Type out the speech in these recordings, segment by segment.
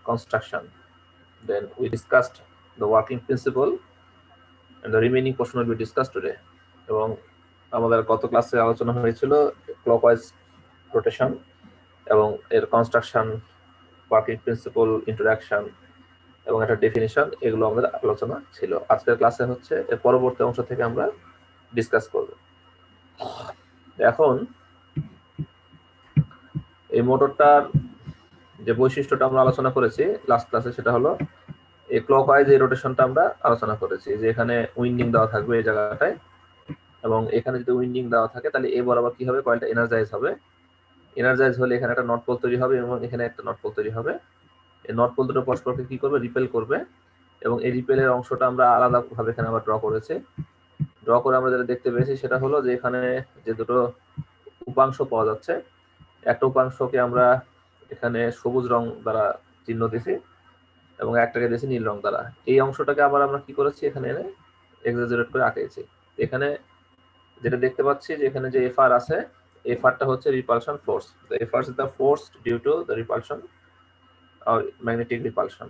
construction. Then we discussed the working principle and the remaining portion will be discussed today. এবং আমাদের গত ক্লাসে আলোচনা হয়েছিল ক্লকওয়াইজ রোটেশন এবং এর কনস্ট্রাকশন, ওয়ার্কিং প্রিন্সিপল, ইন্ট্রোডাকশন এবং একটা ডেফিনিশন, এগুলো আমাদের আলোচনা ছিল। আজকের ক্লাসে হচ্ছে এর পরবর্তী অংশ থেকে আমরা ডিসকাস করব। এখন এই মোটরটার যে বৈশিষ্ট্যটা আমরা আলোচনা করেছি লাস্ট ক্লাসে, সেটা হলো এই ক্লকওয়াইজ এই রোটেশনটা আমরা আলোচনা করেছি, যে এখানে উইন্ডিং দেওয়া থাকবে এই জায়গাটায়, এবং এখানে যদি উইন্ডিং দেওয়া থাকে তাহলে এ বরাবর কি হবে, কয়েলটা এনার্জাইজ হবে। এনার্জাইজ হলে এখানে একটা নট পোল তৈরি হবে এবং এখানে একটা নট পোল তৈরি হবে। এই নট পোল দুটো পরস্পরকে কি করবে, রিপেল করবে, এবং এই রিপেলের অংশটা আমরা আলাদা ভাবে এখানে আবার ড্র করেছি। ড্র করে আমরা যেটা দেখতে পেয়েছি সেটা হলো যে এখানে যে দুটো উপাংশ পাওয়া যাচ্ছে, একটা উপাংশকে আমরা এখানে সবুজ রং দ্বারা চিহ্ন দিয়েছি এবং একটাকে দিয়েছি নীল রং দ্বারা। এই অংশটাকে আবার আমরা কি করেছি, এখানে এনে এক্সাজারেট করে আঁকেছি। এখানে যেটা দেখতে পাচ্ছি যে এখানে যে এফআর আছে, এফআরটা হচ্ছে repulsion force. FR is the force due to the repulsion আর ম্যাগনেটিক রিপালশন।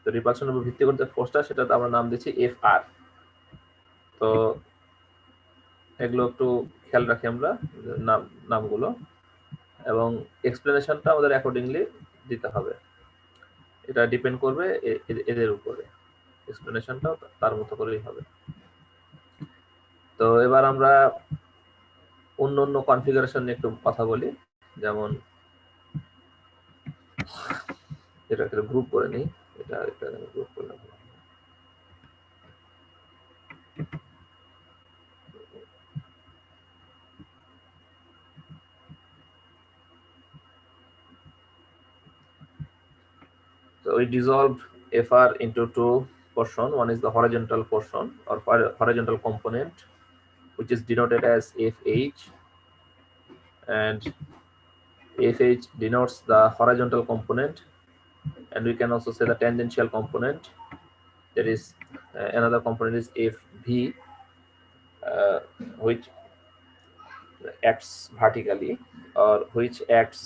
তো রিপালশনের উপর ভিত্তি করে যে ফোর্সটা, সেটা আমরা নাম দিচ্ছি এফআর। তো এগুলো একটু খেয়াল রাখি আমরা নামগুলো, এবং এক্সপ্লেনেশনটা আমাদের অ্যাকর্ডিংলি দিতে হবে। এটা ডিপেন্ড করবে এদের উপরে, এক্সপ্লেনেশনটা তার মতো করেই হবে। তো এবার আমরা অন্য অন্য কনফিগারেশন নিয়ে একটু কথা বলি। যেমন এটা একটা গ্রুপ করে নিই, এটা একটা গ্রুপ করলাম। So we dissolved FR into two portions. One is the horizontal portion or horizontal component, which is denoted as FH, and FH denotes the horizontal component, and we can also say the tangential component. There is another component is FV, which acts vertically or which acts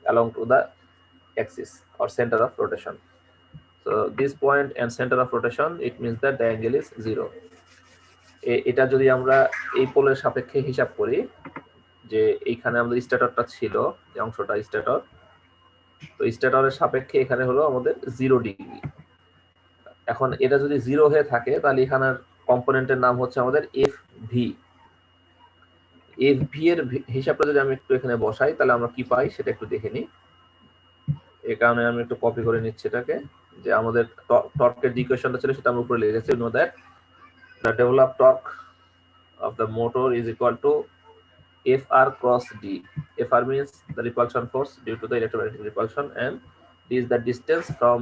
along to the axis or center of rotation. So this point and center of rotation, it means that the angle is 0. এটা যদি আমরা এই পোলের সাপেক্ষে হিসাব করি, যে এইখানে আমাদের স্ট্যাটরটা ছিল, যে অংশটা স্ট্যাটর, তো স্ট্যাটরের সাপেক্ষে এখানে হলো আমাদের 0 ডিগ্রি। এখন এটা যদি 0 হয়ে থাকে তাহলে এখানের কম্পোনেন্টের নাম হচ্ছে আমাদের এফ ভি। এফ ভি এর হিসাবটা যদি আমি একটু এখানে বসাই তাহলে আমরা কি পাই সেটা একটু দেখে নিই। এই কারণে আমি একটু কপি করে নিচ্ছি এটাকে, যে আমাদের টর্কের যে ইকুয়েশনটা ছিল সেটা আমরা উপরে লিখেছি। Know that the developed torque of the motor is equal to Fr cross D. Fr means the repulsion force due to the electromagnetic repulsion, and D is the distance from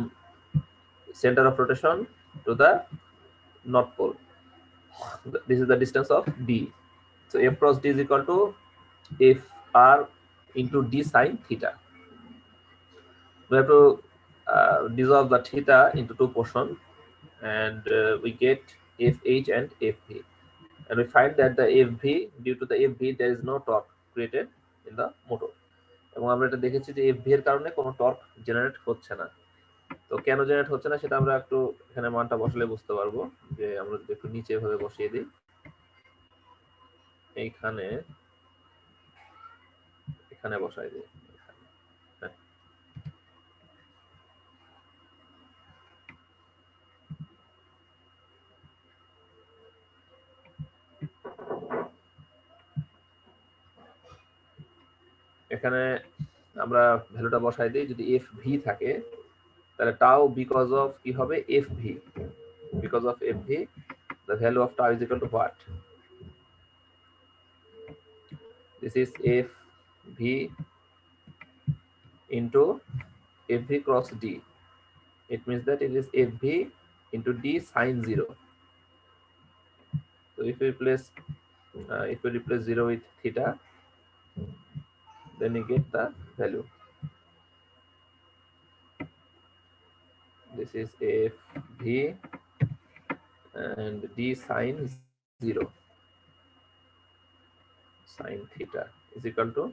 center of rotation to the north pole. This is the distance of D. So F cross D is equal to Fr into D sine theta. We have to dissolve the theta into two portions, and we get Fh and Fv. And we find that the FV, due to the FV, there is no torque created in the motor. এবং আমরা এটা দেখেছি যে FV এর কারণে কোনো torque generate হচ্ছে না। তো কেন জেনারেট হচ্ছে না সেটা আমরা একটু এখানে মানটা বসালে বুঝতে পারবো। যে আমরা যদি একটু নিচে ভাবে বসিয়ে দিই, এইখানে এখানে বসাই দিই, এখানে আমরা ভ্যালুটা বসাই দিই। যদি FV থাকে তাহলে টাউ বিকজ অফ কি হবে, FV, because of FV the value of tau is equal to what? This is FV into FV cross D. It means that it is FV into D sine 0. So if we replace 0 with theta, then we get the value. This is FV and D sine 0 sine theta is equal to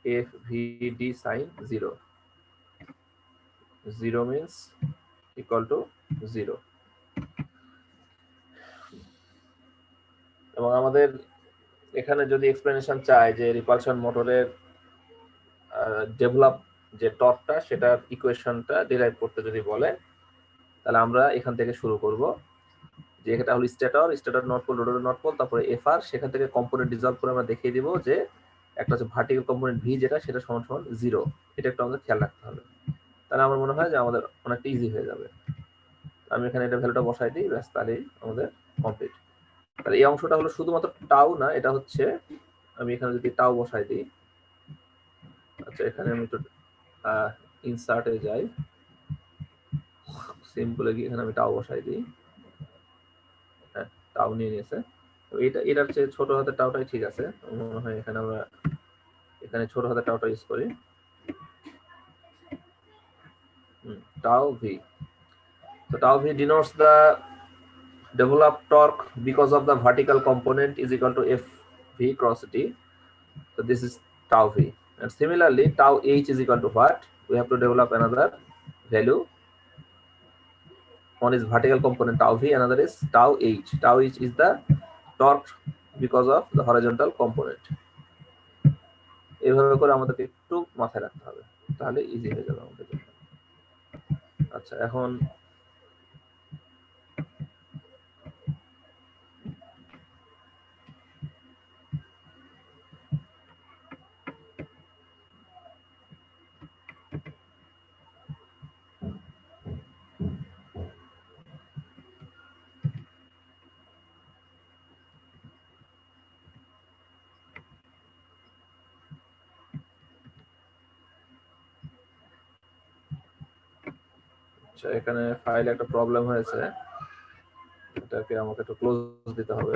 f v d sin 0. 0 means equal to 0. এবং আমাদের এখানে যদি explanation চায় যে repulsion মোটরের develop যে টর্কটা সেটার ইকুয়েশনটা derive করতে যদি বলে, তাহলে আমরা এখান থেকে শুরু করব যে এটা হলো stator north pole, rotor north pole, তারপরে এফ আর, সেখান থেকে কম্পোনেন্ট রিজলভ করে আমরা দেখিয়ে দিব যে একটা হচ্ছে ভার্টিক্যাল কম্পোনেন্ট ভি যেটা সেটা সমান সমান 0। এটা একটু আমাদের খেয়াল রাখতে হবে, তাহলে আমার মনে হয় যে আমাদের অনেকটা ইজি হয়ে যাবে। আমি এখানে এটা ভ্যালুটা বসাই দিই, ব্যাস তাহলেই আমাদের কমপ্লিট। তাহলে এই অংশটা হলো শুধুমাত্র টাউ না, এটা হচ্ছে আমি এখানে যদি টাউ বসাই দিই, আচ্ছা এখানে আমি একটু ইনসার্টে যাই, সিম্পলে গিয়ে এখানে আমি টাউ বসাই দিই। হ্যাঁ, টাউ নিয়ে নিয়েছে। এটার চেয়ে ছোট হাতের টাউটাই ঠিক আছে মনে হয়। এখানে আমরা এখানে ছোট হাতের টাউটা ইউজ করি, tau V. So tau v denotes the developed torque because of the vertical component is equal to f v cross t. So this is tau v. And similarly, tau h is equal to what? We have to develop another value. One is vertical component tau v, another is tau h. Tau h is the torque because of the horizontal component. এইভাবে করে আমাদেরকে একটু মাথায় রাখতে হবে, তাহলে easy হয়ে যাবে আমাদের জন্য। আচ্ছা এখন এখানে ফাইলে একটা প্রবলেম হয়েছে, এটাকে আমাকে একটু ক্লোজ দিতে হবে।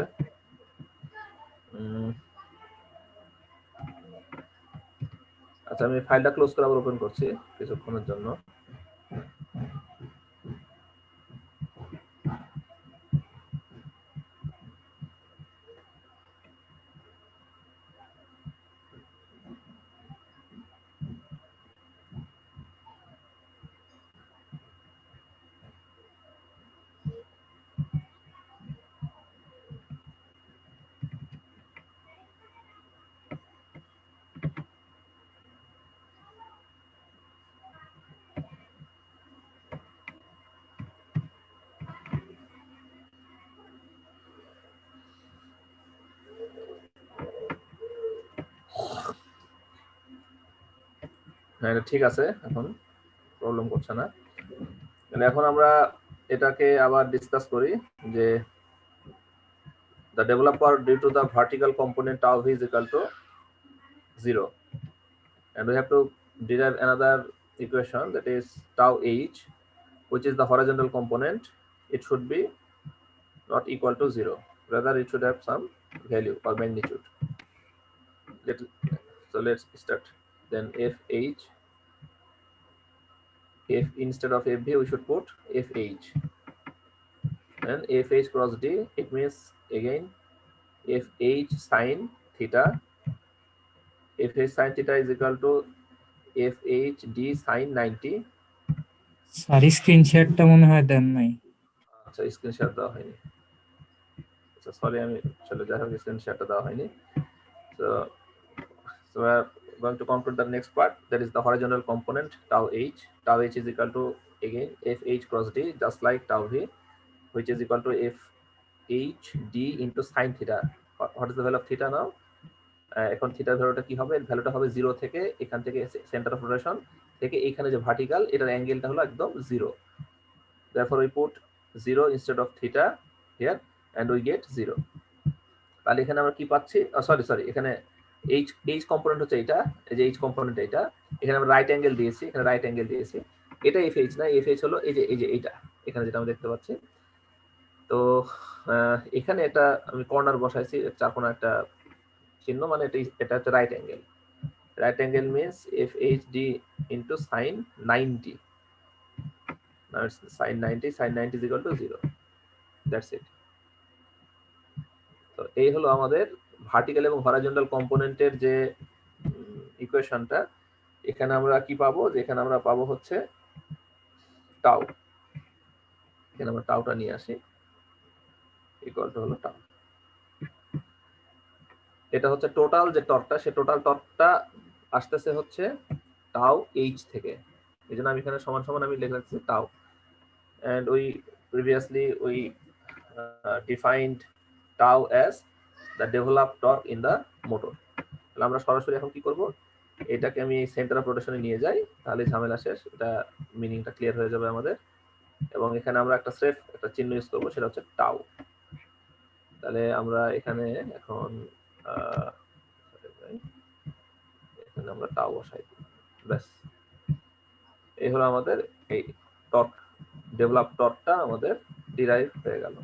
আচ্ছা আমি ফাইলটা ক্লোজ করে আবার ওপেন করছি কিছুক্ষণের জন্য। হ্যাঁ এটা ঠিক আছে, এখন প্রবলেম করছে না। তাহলে এখন আমরা এটাকে আবার ডিসকাস করি যে the developer due to the vertical component tau v is equal to 0, and we have to derive another equation that is tau h, which is the horizontal component. It should be not equal to 0, rather it should have some value or magnitude. So let's start. Then fh, if instead of fv we should put fh, and fh cross d, it means again fh sin theta. fh sin theta is equal to fh d sin 90. Sir স্ক্রিনশটটা মনে হয় দেন নাই। আচ্ছা screenshot দেওয়া হয়নি, আচ্ছা sorry, আমি চলে যাই হোক, স্ক্রিনশটটা দেওয়া হয়নি। So we are going to conclude the next part, that is the horizontal component tau h. Tau h is equal to again fh cross d, just like tau v, which is equal to fh d into sin theta. What is the value of theta now? এখন থিটার ভ্যালুটা কি হবে? ভ্যালুটা হবে 0 থেকে, এখান থেকে সেন্টার অফ রোটেশন থেকে এখানে যে ভার্টিক্যাল, এটার অ্যাঙ্গেলটা হলো একদম 0। therefore we put 0 instead of theta here and we get 0. তাহলে এখানে আমরা কি পাচ্ছি? সরি এখানে h কম্পোনেন্ট হচ্ছে এটা, এই যে h কম্পোনেন্ট এটা, এখানে আমরা রাইট অ্যাঙ্গেল দিয়েছি, এখানে রাইট অ্যাঙ্গেল দিয়েছি, এটা fh না, fh হলো এই যে এইটা, এখানে যেটা আমরা দেখতে পাচ্ছি। তো এখানে একটা আমি কর্নার বসাইছি, চার কোণা একটা চিহ্ন, মানে এটা হচ্ছে right angle. right angle means fhd into sin 90. Now it's sin 90, sin 90 is equal to 0. That's it. তো এই হলো আমাদের ভার্টিক্যাল এবং হরাইজন্টাল কম্পোনেন্টের যে ইকুয়েশনটা, এখানে আমরা কি পাবো, যে এখানে আমরা পাবো হচ্ছে টাউ। এখানে আমরা টাউটা নিয়ে আসি, ইকুয়াল টু হলো টাউ। এটা হচ্ছে টোটাল যে টর্কটা, সে টোটাল টর্কটা আসতেছে হচ্ছে টাউ এইচ থেকে। এই জন্য আমি এখানে সমান সমান আমি লিখে রাখছি tau. and we defined tau as the developed torque in the motor. তাহলে আমরা সরাসরি এখন কি করব, এটাকে আমি সেন্টার অফ রোটেশনে নিয়ে যাই, তাহলে ঝামেলা শেষ, এটা মিনিংটা ক্লিয়ার হয়ে যাবে আমাদের। এবং এখানে আমরা একটা স্রেফ একটা চিহ্ন ইউজ করব, সেটা হচ্ছে টাউ। তাহলে আমরা এখানে এখন এখানে আমরা টাউ বসাই দিই, ব্যাস। এই হলো আমাদের এই টর্ক, ডেভেলপ টর্কটা আমাদের ডিরাইভ হয়ে গেল।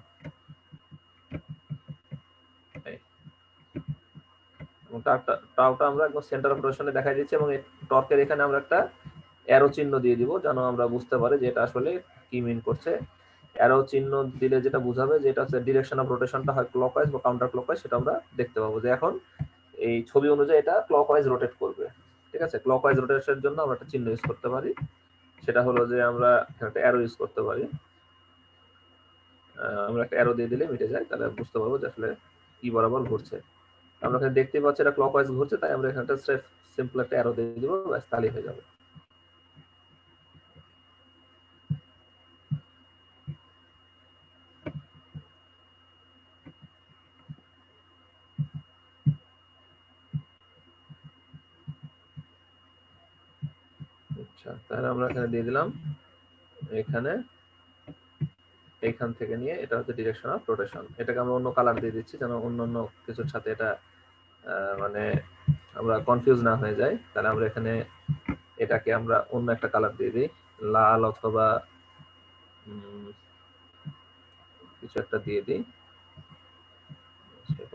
টাউটা আমরা একদম সেন্টার অফ রোটেশনে দেখাই দিচ্ছি, এবং এই টর্কের এখানে আমরা একটা অ্যারো চিহ্ন দিয়ে দিব, যেন আমরা বুঝতে পারি যে এটা আসলে কি মিন করছে। অ্যারো চিহ্ন দিলে যেটা বোঝাবে যে এটা হচ্ছে ডিরেকশন অফ রোটেশনটা হয় ক্লকওয়াইজ বা কাউন্টার ক্লকওয়াইজ, সেটা আমরা দেখতে পাবো যে এখন এই ছবি অনুযায়ী এটা ক্লকওয়াইজ রোটেট করবে। ঠিক আছে, ক্লকওয়াইজ রোটেশনের জন্য আমরা একটা চিহ্ন ইউজ করতে পারি, সেটা হলো যে আমরা একটা অ্যারো ইউজ করতে পারি। আমরা একটা অ্যারো দিয়ে দিলে মিটে যায়, তাহলে বুঝতে পারবো যে আসলে কি বরাবর ঘুরছে। আমরা এখানে দেখতে পাচ্ছি এটা ক্লকওয়াইজ ঘুরছে, তাই আমরা এখানে সিম্পল একটা অ্যারো দিয়ে দিব, ব্যাস তাহলেই হয়ে যাবে। আচ্ছা, তাহলে আমরা এখানে দিয়ে দিলাম, এখানে এইখান থেকে নিয়ে এটা হচ্ছে ডিরেকশন অফ রোটেশন। এটাকে আমরা অন্য কালার দিয়ে দিচ্ছি, যেন অন্য কিছুর সাথে এটা মানে আমরা কনফিউজ না হয়ে যাই। তাহলে আমরা এখানে এটাকে আমরা অন্য একটা কালার দিয়ে দিই, লাল অথবা কিছু একটা দিয়ে দিই।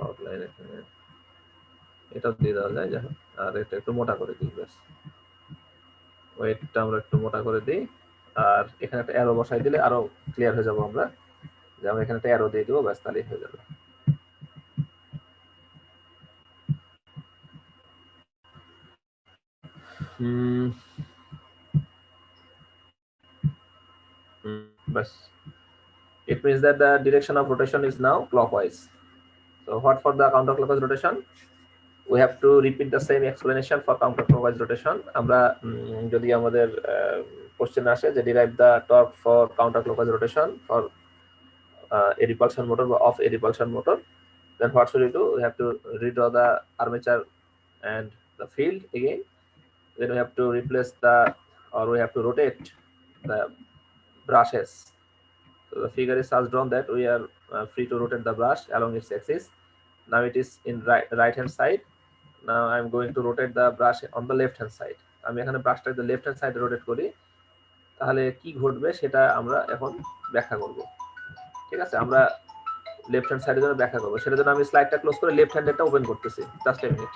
আউটলাইন এখানে এটাও দিয়ে দেওয়া যায়, যাই হোক। আর এটা একটু মোটা করে দিই, ব্যাস। ওয়েটটা আমরা একটু মোটা করে দিই, আর এখানে একটা অ্যারো বসাই দিলে আরো ক্লিয়ার হয়ে যাবো আমরা, যে আমরা এখানে একটা অ্যারো দিয়ে দিব, ব্যাস তাহলেই হয়ে যাবে। Bas. It means that the direction of rotation is now clockwise. So what for the counterclockwise rotation? We have to repeat the same explanation for counterclockwise rotation. আমরা যদি আমাদের কোশ্চেন আসে যে derive the torque for counterclockwise rotation for a repulsion motor or off a repulsion motor, then what should we do? We have to redraw the armature and the field again. Then we have to replace the, or we have to rotate the brushes. So the figure is as drawn that we are free to rotate the brush along its axis. Now it is in right hand side. Now I am going to rotate the brush on the left hand side. আমি এখানে ব্রাশটা the left hand side rotate করি, তাহলে কি ঘটবে সেটা আমরা এখন ব্যাখ্যা করব। ঠিক আছে, আমরা লেফট হ্যান্ড সাইডের জন্য ব্যাখ্যা করব, সেটার জন্য আমি স্লাইডটা ক্লোজ করে লেফট হ্যান্ডেরটা ওপেন করতেছি, জাস্ট এ মিনিট।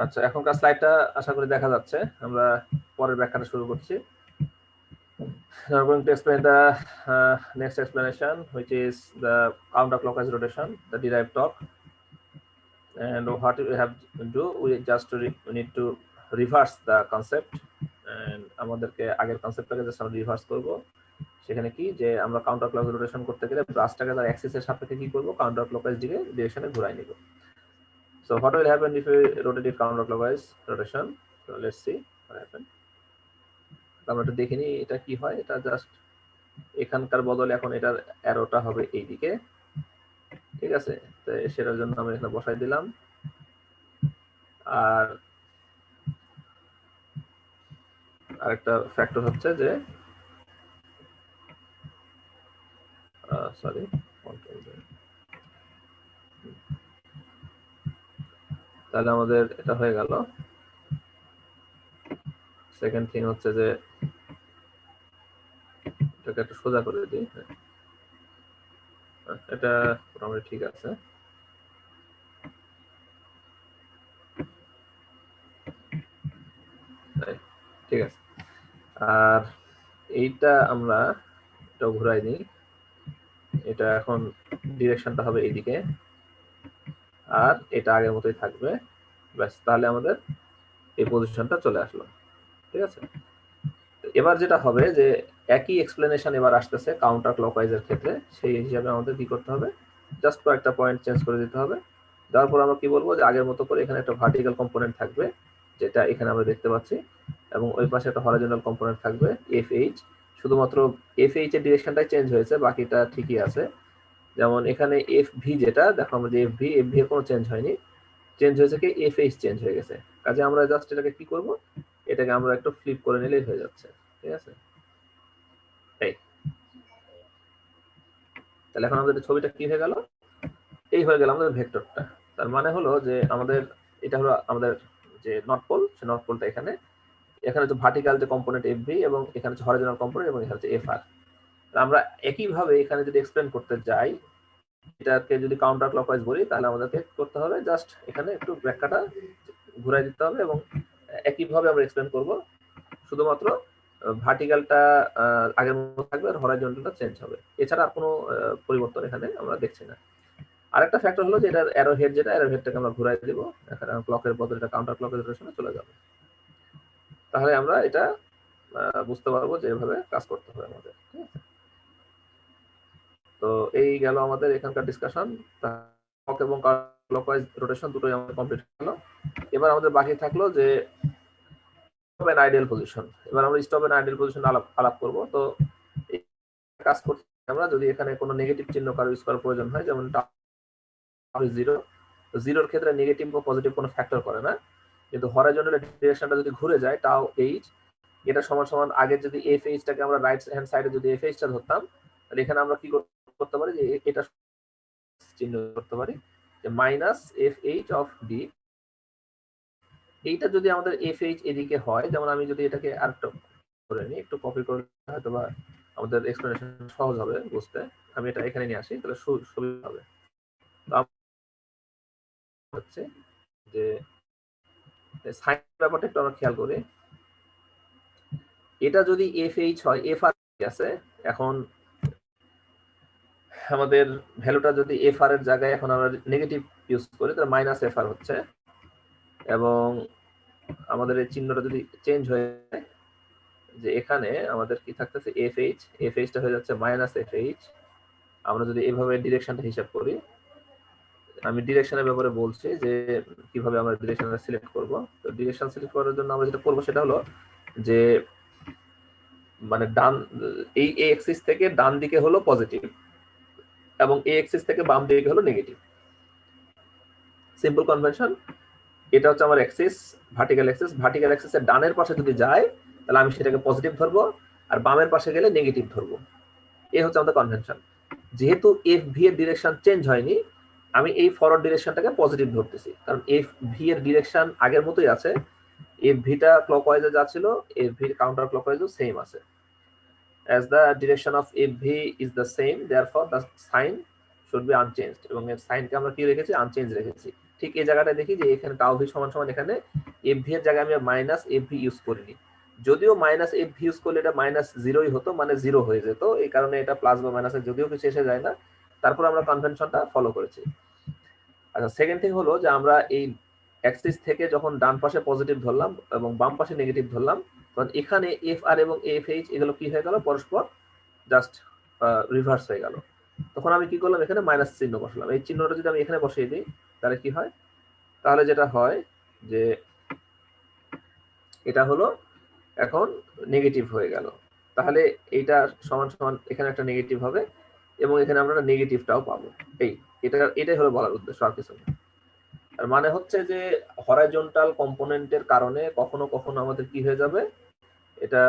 আচ্ছা, এখনকার স্লাইডটা আশা করি দেখা যাচ্ছে। আমরা পরের ব্যাখ্যাটা শুরু করছি। Now I'm going to explain the next explanation, which is the counterclockwise rotation, the derived torque. And what we have to do, we just need to reverse the concept, and আমাদেরকে আগের কনসেপ্টটাকে জাস্ট আমরা reverse করব, সেখানে কি যে আমরা counter clockwise rotation করতে গেলে ব্রাশটাকে তার অ্যাক্সিসের সাপেক্ষে কি করব, কাউন্টার ক্লকওয়াইজ দিকে ডিরেকশনে ঘুরাই নিব। So what will happen if you rotate it counter clockwise rotation? So let's see what happen. আমরা একটু দেখিনি এটা কি হয়। এটা জাস্ট এখানকার বদলে এখন এটার অ্যারোটা হবে এইদিকে, ঠিক আছে? তো সেটার জন্য আমরা এখানে বসাই দিলাম। আর আরেকটা ফ্যাক্টর হচ্ছে যে সরি, তাহলে আমাদের এটা হয়ে গেল। সেকেন্ড থিং হচ্ছে যে এটাকে একটু সোজা করে দিই। এটা মোটামুটি ঠিক আছে। ঠিক আছে। আর এইটা আমরা এটা ঘুরাই দিই। এটা এখন ডিরেকশনটা হবে এইদিকে, আর এটা আগের মতোই থাকবে। ব্যাস, তাহলে আমাদের এই পজিশনটা চলে আসলো। ঠিক আছে। এবার যেটা হবে যে একই এক্সপ্লেনেশন এবার আসতেছে কাউন্টার ক্লকওয়াইজের ক্ষেত্রে। সেই হিসাবে আমাদের কি করতে হবে, জাস্ট কয়েকটা পয়েন্ট চেঞ্জ করে দিতে হবে। দেওয়ার পর আমরা কি বলবো যে আগের মতো করে এখানে একটা ভার্টিক্যাল কম্পোনেন্ট থাকবে, যেটা এখানে আমরা দেখতে পাচ্ছি, এবং ওই পাশে একটা হরাইজন্টাল কম্পোনেন্ট থাকবে FH। শুধুমাত্র FH এর ডিরেকশনটাই চেঞ্জ হয়েছে, বাকিটা ঠিকই আছে। যেমন এখানে FV যেটা দেখো, আমরা যে FV এর কোনো চেঞ্জ হয়নি, চেঞ্জ হয়েছে কি FH চেঞ্জ হয়ে গেছে। কাজে আমরা জাস্ট এটাকে কি করব, এটাকে আমরা একটু ফ্লিপ করে নিলেই হয়ে যাচ্ছে। ঠিক আছে। এই তাহলে এখন আমাদের ছবিটা কি হয়ে গেল, এই হয়ে গেল আমাদের ভেক্টরটা। তার মানে হলো যে আমাদের এটা হলো আমাদের যে নর্থ পোল, সে নর্থ পোলটা এখানে, এখানে হচ্ছে ভার্টিক্যাল যে কম্পোনেন্ট FV, এবং এখানে হচ্ছে হরাইজন্টাল কম্পোনেন্ট, এবং এখানে হচ্ছে FR। আমরা একইভাবে এখানে যদি এক্সপ্লেন করতে যাই, এটাকে যদি কাউন্টার ক্লকওয়াইজ বলি, তাহলে আমাদেরকে করতে হবে জাস্ট এখানে একটু ব্যাখ্যাটা ঘুরাই দিতে হবে, এবং একইভাবে আমরা এক্সপ্লেন করব। শুধুমাত্র ভার্টিক্যালটা আগের মতো থাকবে, আর হরাইজন্টালটা চেঞ্জ হবে। এছাড়া আর কোনো পরিবর্তন এখানে আমরা দেখছি না। আরেকটা ফ্যাক্টর হলো যে এটার অ্যারো হেড, যেটা অ্যারো হেডটাকে আমরা ঘুরাই দেব, এখানে ক্লকের বদলে এটা কাউন্টার ক্লকের ডিরেকশনে চলে যাবে। তাহলে আমরা এটা বুঝতে পারবো যে এভাবে কাজ করতে হবে আমাদের। ঠিক আছে। তো এই গেল আমাদের এখানকার ডিসকাশন। ক্লক এবং ক্লকওয়াইজ রোটেশন দুটোই আমাদের কমপ্লিট হলো। এবার আমাদের বাকি থাকলো যে স্টপ এন্ড আইডিয়াল পজিশন। এবার আমরা স্টপ এন্ড আইডিয়াল পজিশন আলাপ করব। তো কাজ করতে আমরা যদি এখানে কোনো নেগেটিভ চিহ্ন কারো ইউজ করার প্রয়োজন হয়, যেমন জিরো, জিরোর ক্ষেত্রে নেগেটিভ বা পজিটিভ কোনো ফ্যাক্টর করে না, কিন্তু হরাইজন্টাল ডিরেকশনটা যদি ঘুরে যায় টাও এইচ, এটা সমান সমান আগে যদি FH টাকে আমরা রাইট হ্যান্ড সাইডে যদি FH টা ধরতাম, তাহলে এখানে আমরা কি করতে পারি যে এটা চিহ্ন করতে পারি যে মাইনাস FH অফ ডি। এইটা যদি আমাদের FH এদিকে হয়, যেমন আমি যদি এটাকে আরেকটু করে নিই, একটু কপি করে হয়তো বা আমাদের এক্সপ্লেনেশন সহজ হবে বুঝতে। আমি এটা এখানে নিয়ে আসি, তাহলে সুবিধা হবে। তো হচ্ছে যে সাইন ব্যাপারটা একটু আমরা খেয়াল করি। এটা যদি FH হয়, FR আছে, এখন আমাদের ভ্যালুটা যদি FR এর জায়গায় এখন আমরা নেগেটিভ ইউজ করি, তাহলে মাইনাস FR হচ্ছে, এবং আমাদের এই চিহ্নটা যদি চেঞ্জ হয়ে যায়, যে এখানে আমাদের কি থাকতেছে FH, FH টা হয়ে যাচ্ছে মাইনাস FH। আমরা যদি এভাবে ডিরেকশনটা হিসাব করি, আমি ডিরেকশনের ব্যাপারে বলছি যে কিভাবে আমরা ডিরেকশনটা সিলেক্ট করব। তো ডিরেকশন সিলেক্ট করার জন্য আমরা যেটা করব সেটা হলো যে মানে ডান, এই এক্সিস থেকে ডান দিকে হলো পজিটিভ, এবং এই এক্সিস থেকে বাম দিকে হলো নেগেটিভ। Simple convention. এটা হচ্ছে আমার এক্সিস, ভার্টিক্যাল এক্সিস। ভার্টিক্যাল এক্সিসের ডানের পাশে যদি যায়, তাহলে আমি সেটাকে পজিটিভ ধরবো, আর বামের পাশে গেলে নেগেটিভ ধরবো। এই হচ্ছে আমাদের কনভেনশন। যেহেতু FV এর ডিরেকশন চেঞ্জ হয়নি, আমি এই ফরওয়ার্ড ডিরেকশনটাকে পজিটিভ ধরতেছি, কারণ FV এর ডিরেকশন আগের মতোই আছে। FV টা ক্লকওয়াইজে যা ছিল, FV কাউন্টার ক্লকওয়াইজও সেম আছে। As the direction of FV is the same, therefore the sign should be unchanged, এবং এর সাইনকে আমরা কি রেখেছি, আনচেঞ্জ রেখেছি। ঠিক এই জায়গাটা দেখি যে এখানে টাউ ভি সমান সমান, এখানে FV এর জায়গায় আমি মাইনাস FV ইউজ করিনি। যদিও মাইনাস FV ইউজ করলে এটা মাইনাস জিরোই হতো, মানে জিরো হয়ে যেত। এই কারণে এটা প্লাস বা মাইনাসে যদিও কিছু এসে যায় না, তারপর আমরা কনভেনশনটা ফলো করেছি। আচ্ছা, সেকেন্ড থিং হলো যে আমরা এই অ্যাক্সিস থেকে যখন ডান পাশে পজিটিভ ধরলাম এবং বাম পাশে নেগেটিভ ধরলাম, তখন এখানে FR এবং FH এগুলো কি হয়ে গেল, পরস্পর জাস্ট রিভার্স হয়ে গেল। তখন আমি কি করলাম, এখানে মাইনাস চিহ্ন বসালাম। এই চিহ্নটা যদি আমি এখানে বসিয়ে দিই তাহলে কি হয়, তাহলে যেটা হয় যে এটা হলো এখন নেগেটিভ হয়ে গেল। তাহলে এইটা সমান সমান এখানে একটা নেগেটিভ হবে এবং এখানে আমরা নেগেটিভটাও পাবো। এটাই হলো বলার উদ্দেশ্য, আর কিছু না। আর মানে হচ্ছে যে হরাইজন্টাল কম্পোনেন্টের কারণে কখনো কখনো আমাদের কি হয়ে যাবে, এটা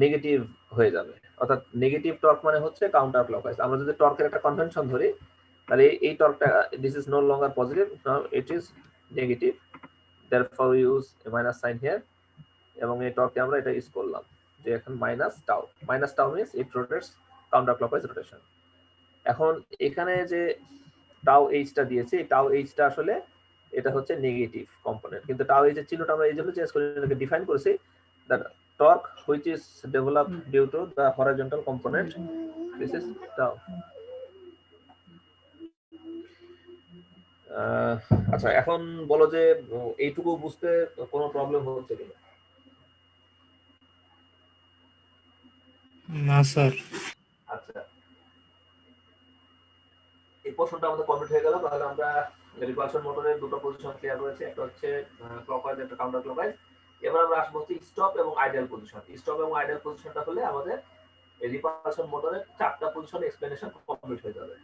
নেগেটিভ হয়ে যাবে। অর্থাৎ নেগেটিভ টর্ক মানে হচ্ছে কাউন্টার ক্লকওয়াইজ। আমরা যদি টর্কের একটা কনভেনশন ধরি তাহলে এই টর্কটা this is no longer positive, now it is negative, therefore we use a minus sign here এবং এই টর্কে আমরা এটা ইউজ করলাম যে এখন minus tau means it rotates counter clockwise rotation. এখন এখানে যে টাউ এইচটা দিয়েছি, টাউ এইচটা আসলে এটা হচ্ছে নেগেটিভ কম্পোনেন্ট, কিন্তু টাউ এইচের চিহ্নটা আমরা এই জন্য চেঞ্জ করে এটাকে ডিফাইন করেছি that torque which is developed due to the horizontal component, this is tau. আচ্ছা, এখন বলো যে এইটুকু বুঝতে কোনো প্রবলেম হচ্ছে কিনা? না স্যার। আচ্ছা, এই পোর্শনটা আমাদের কমপ্লিট হয়ে গেল। তাহলে আমরা রিপালশন মোটরের দুটো পজিশন ক্লিয়ার করেছি, একটা হচ্ছে ক্লকওয়াইজ, একটা কাউন্টার ক্লকওয়াইজ। এবার আমরা আসবো হচ্ছে স্টপ এবং আইডিয়াল পজিশন। স্টপ এবং আইডিয়াল পজিশনটা হলে আমাদের এই রিপালশন মোটরের চারটা পজিশন এক্সপ্লেনেশন কমপ্লিট হয়ে যাবে।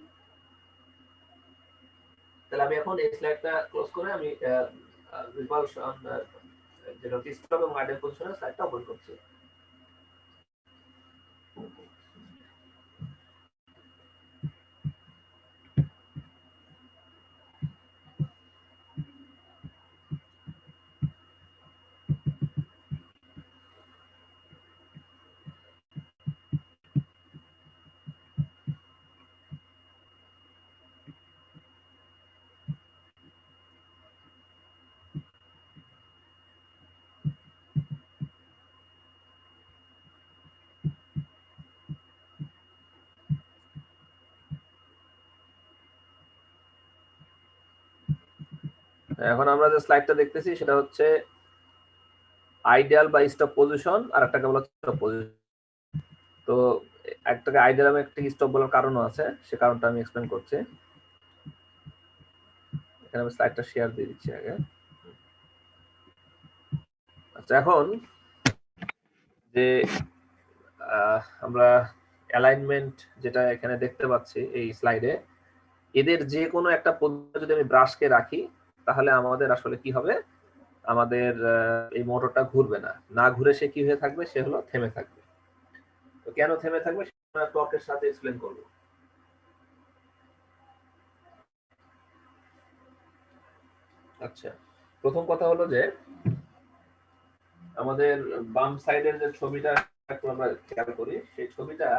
তাহলে আমি এখন এই স্লাইডটা ক্লোজ করে আমি রিপালশন যেটা স্টপ এবং আইডিয়াল পজিশনের স্লাইডটা ওপেন করছি। এখন আমরা যে স্লাইডটা দেখতেছি সেটা হচ্ছে আইডিয়াল বা স্টপ পজিশন, আর একটাকে বলা হচ্ছে স্টপ পজিশন। তো একটাকে আইডিয়াল এবং একটাকে স্টপ বলার কারণও আছে, সে কারণটা আমি এক্সপ্লেন করছি। এখানে আমি স্লাইডটা শেয়ার দিয়ে দিচ্ছি আগে। আচ্ছা, এখন যে আমরা অ্যালাইনমেন্ট যেটা এখানে দেখতে পাচ্ছি এই স্লাইডে, এদের যে কোনো একটা পদ্ধতি যদি আমি ব্রাশকে রাখি তাহলে আমাদের আসলে কি হবে, আমাদের এই মোটরটা ঘুরবে না, না ঘুরে সে কি হয়ে থাকবে, সে হলো থেমে থাকবে। তো কেন থেমে থাকবে সেটা টর্কের সাথে এক্সপ্লেন করব। আচ্ছা, প্রথম কথা হলো যে আমাদের বাম সাইডের যে ছবিটা আমরা খেয়াল করি, সেই ছবিটা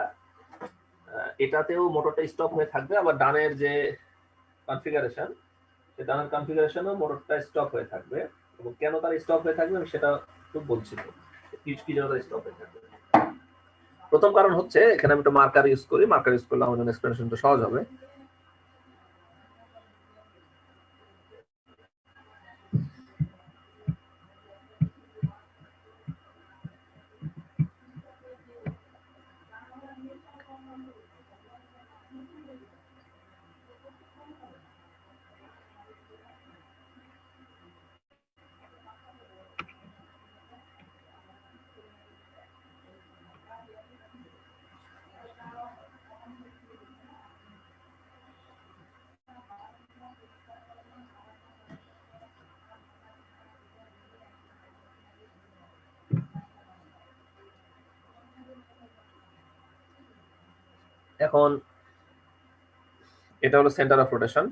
এটাতেও মোটরটা স্টপ হয়ে থাকবে, আবার ডানের যে কনফিগারেশন, সেই ডানের কনফিগারেশনও মোটরটা স্টপ হয়ে থাকবে। এবং কেন তার স্টপ হয়ে থাকবে আমি সেটা একটু বলছি, কি জন্য তার স্টপ হয়ে থাকবে। প্রথম কারণ হচ্ছে, এখানে আমি একটা মার্কার ইউজ করি, মার্কার ইউজ করলে আমার জন্য এক্সপ্লেনেশনটা সহজ হবে। এখন এটা হলো সেন্টার অফ রোটেশন,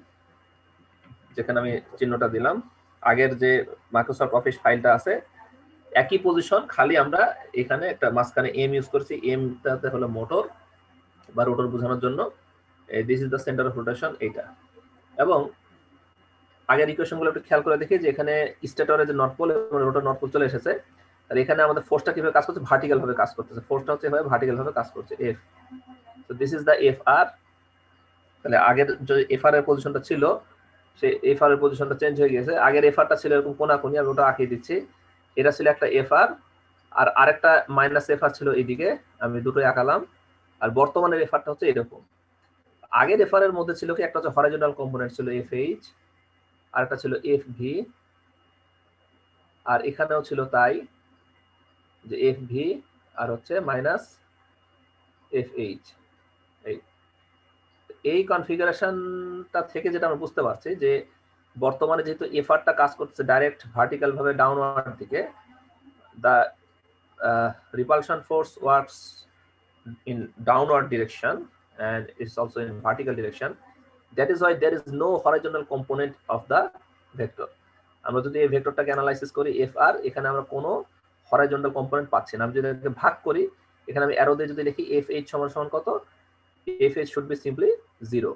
যেখানে আমি চিহ্নটা দিলাম। আগের যে মাইক্রোসফট অফিস ফাইলটা আছে একই পজিশন, খালি আমরা এখানে একটা মাঝখানে এম ইউজ করছি। এমটাতে হলো মোটর বা রোটর বোঝানোর জন্য। This is the centre of rotation এইটা। এবং আগের ইকুয়েশনগুলো একটু খেয়াল করে দেখি যে এখানে স্টেটরে যে নর্থ পোল এবং রোটর নর্থ পোল চলে এসেছে। আর এখানে আমাদের ফোর্সটা কিভাবে কাজ করছে, ভার্টিক্যাল ভাবে কাজ করতেছে। ফোর্সটা হচ্ছে এভাবে ভার্টিক্যাল ভাবে কাজ করছে, F. So this is the F R. তাহলে আগের যে এফ আর এর পজিশনটা ছিল, সেই এফ আর এর পজিশনটা চেঞ্জ হয়ে গেছে। আগের এফ আরটা ছিল এরকম কোনাকুনি, আমি ওটা আঁকিয়ে দিচ্ছি। এটা ছিল একটা এফ আর, আর আরেকটা মাইনাস এফ আর ছিল এইদিকে, আমি দুটোই আঁকালাম। আর বর্তমানে রেফারটা হচ্ছে এরকম। আগে রেফারের মধ্যে ছিল কি, একটা হচ্ছে হরাইজন্টাল কম্পোনেন্ট ছিল FH, আর একটা ছিল FV, আর এখানেও ছিল তাই, যে FV আর হচ্ছে মাইনাস FH। এই কনফিগারেশনটা থেকে যেটা আমরা বুঝতে পারছি যে বর্তমানে যেহেতু এফআরটা কাজ করছে ডাইরেক্ট ভার্টিক্যাল ভাবে ডাউনওয়ার্ড দিকে, the repulsion force works in downward direction and is also in vertical direction. That is why there is no horizontal component of the vector. আমরা যদি এই ভেক্টরটাকে অ্যানালাইসিস করি FR, এখানে আমরা কোনো হরাইজন্টাল কম্পোনেন্ট পাচ্ছি না। আমি যদি এটাকে ভাগ করি, এখানে আমি অ্যারো দিয়ে যদি লিখি FH সমান সমান কত, FH should be simply 0,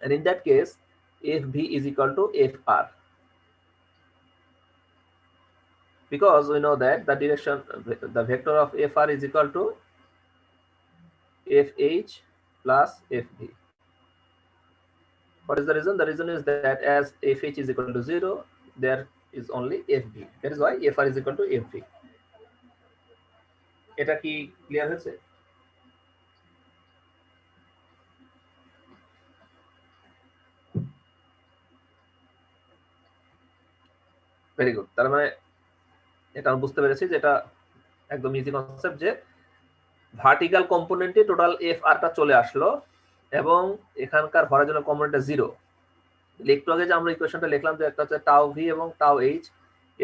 and in that case FV is equal to FR, because we know that the direction, the vector of FR is equal to FH plus FV. What is the reason? The reason is that as FH is equal to 0, there is only FV. That is why FR is equal to FV. এটা কি clear হয়েছে? Very good. তার মানে এটা আমি বুঝতে পেরেছি যে এটা একদম ইজি কনসেপ্ট, যে ভার্টিক্যাল কম্পোনেন্টে টোটাল FR টা চলে আসলো এবং এখানকার হরাইজন্টাল কম্পোনেন্টটা 0। একটু আগে যে আমরা ইকুয়েশনটা লিখলাম যে একটা হচ্ছে টাউ ভি এবং টাউ এইচ,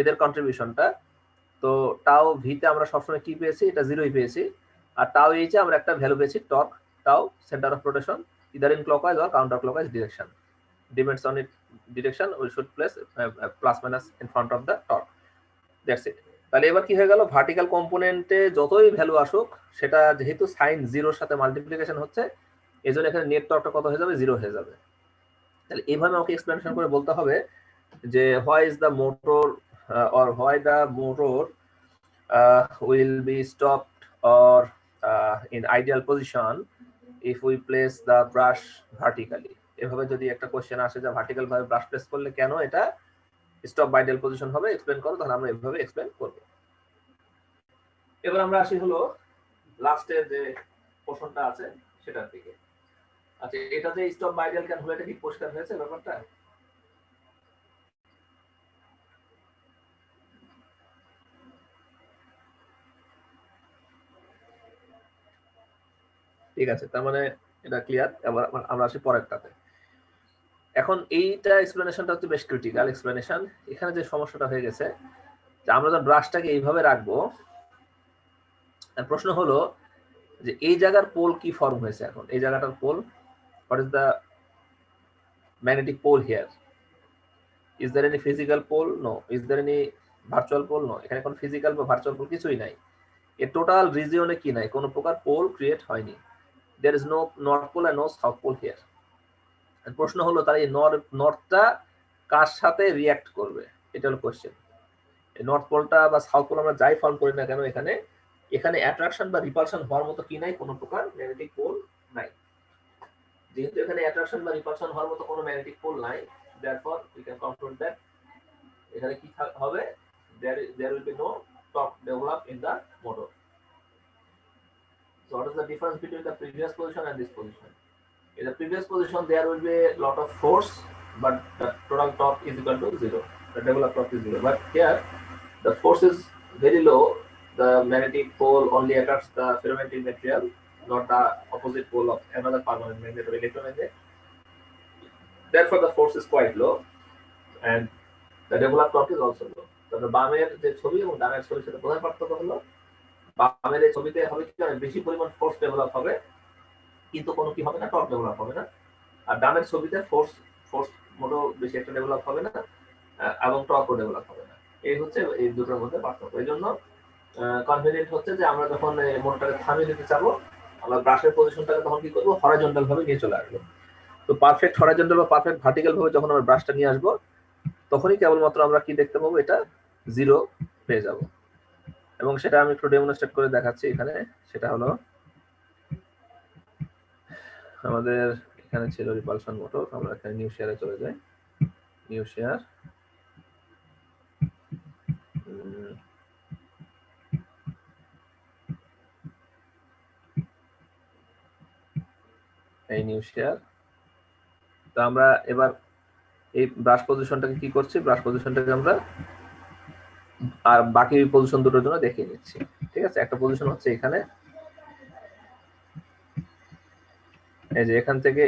এদের কন্ট্রিবিউশনটা, তো টাউ ভিতে আমরা সবসময় কি পেয়েছি, এটা 0ই পেয়েছি, আর টাউ এইচে আমরা একটা ভ্যালু পেয়েছি torque tau, centre of rotation either in clockwise or counter clockwise direction, depends on it direction, we should place plus minus in front of the torque, that's it. তাহলে এবার কি হয়ে গেল, ভার্টিক্যাল কম্পোনেন্টে যতই value আসুক, সেটা যেহেতু সাইন 0-র সাথে মাল্টিপ্লিকেশন হচ্ছে, এই জন্য এখানে নেট টর্কটা কত হয়ে যাবে, 0 হয়ে যাবে। তাহলে এইভাবে আমাকে এক্সপ্লেনেশন করে বলতে হবে যে why is the motor or why the motor will be stopped or in ideal position if we place the brush vertically. এভাবে যদি একটা কোশ্চেন আসে যে ভার্টিক্যাল ভাবে ব্রাশ প্লেস করলে কেন এটা স্টপ বাই আইডিয়াল পজিশন হবে, এক্সপ্লেন করো, তাহলে আমরা এভাবে এক্সপ্লেন করব। এবার আমরা আসি হলো লাস্টের যে পোর্শনটা আছে সেটার দিকে। আচ্ছা, এটা যে স্টপ বাই আইডিয়াল কেন হলো, এটা কি পরিষ্কার হয়েছে ব্যাপারটা? ঠিক আছে, তার মানে এটা ক্লিয়ার। এবার আমরা আসি পরেরটাতে। এখন এইটা এক্সপ্লেনেশনটা হচ্ছে বেশ ক্রিটিক্যাল এক্সপ্লেনেশন। এখানে যে সমস্যাটা হয়ে গেছে, যে আমরা যখন ব্রাশটাকে এইভাবে রাখবো, প্রশ্ন হলো যে এই জায়গার পোল কি ফর্ম হয়েছে। এখন এই জায়গাটার pole, what is the magnetic pole here? Is there any physical pole? No. Is there any virtual pole? No. এখানে কোনো ফিজিক্যাল বা ভার্চুয়াল পোল কিছুই নাই। এর টোটাল রিজিয়নে কি নাই, কোনো প্রকার পোল ক্রিয়েট হয়নি। There is no north pole and no south pole here. প্রশ্ন হলো তাহলে এই নর্থটা কার সাথে রিঅ্যাক্ট করবে, এটা হলো কোশ্চেন। নর্থ পোলটা বা সাউথ পোল আমরা যাই ফর্ম করি না কেন, এখানে এখানে অ্যাট্রাকশন বা রিপালশন হওয়ার মতো কি নাই, কোনো প্রকার ম্যাগনেটিক পোল নাই। যেহেতু এখানে অ্যাট্রাকশন বা রিপালশন হওয়ার মতো কোনো ম্যাগনেটিক পোল নাই, therefore we can conclude that এখানে কি হবে, there will be no torque developed in the motor. So what is the difference between the previous position and this position? In the previous position there will be a lot of force, but the total torque is equal to 0, the developed torque is 0. But here the force is very low, the magnetic pole only attracts the ferromagnetic material, not the opposite pole of another permanent magnet or electromagnet. Therefore the force is quite low and the developed torque is also low. তবে বামের যে ছবি এবং ডানের ছবির সাথে প্রধান পার্থক্য হলো, বামের এই ছবিতে হবে কি, অনেক বেশি পরিমাণ ফোর্স ডেভেলপ হবে কিন্তু কোনো কি হবে না, টর্ক ডেভেলপ হবে না। আর ডানের ছবিতে ফোর্স মোটো বেশি একটা ডেভেলপ হবে না এবং টর্কও ডেভেলপ হবে না। এই হচ্ছে এই দুটোর মধ্যে পার্থক্য। এই জন্য কনভিনিয়েন্ট হচ্ছে যে আমরা যখন মোটরটাকে থামিয়ে দিতে চাবো, আমরা ব্রাশের পজিশনটাকে তখন কি করবো, হরাইজন্টাল ভাবে নিয়ে চলে আসবো। তো পারফেক্ট হরাইজন্টাল বা পারফেক্ট ভার্টিক্যাল ভাবে যখন আমরা ব্রাশটা নিয়ে আসবো, তখনই কেবলমাত্র আমরা কি দেখতে পাবো, এটা 0 পেয়ে যাব। এবং সেটা আমি একটু ডেমনস্ট্রেট করে দেখাচ্ছি এখানে। সেটা হলো আমাদের এখানে ছিল রিপালশন মোটর, আমরা এখানে নিউ শেয়ারে চলে যাই। নিউ শেয়ার, এই নিউ শেয়ার। তো আমরা এবার এই ব্রাশ পজিশনটাকে কি করছি, ব্রাশ পজিশনটাকে আমরা আর বাকি পজিশন দুটোর জন্য দেখিয়ে নিচ্ছি। ঠিক আছে, একটা পজিশন হচ্ছে এখানে, এই যে এখান থেকে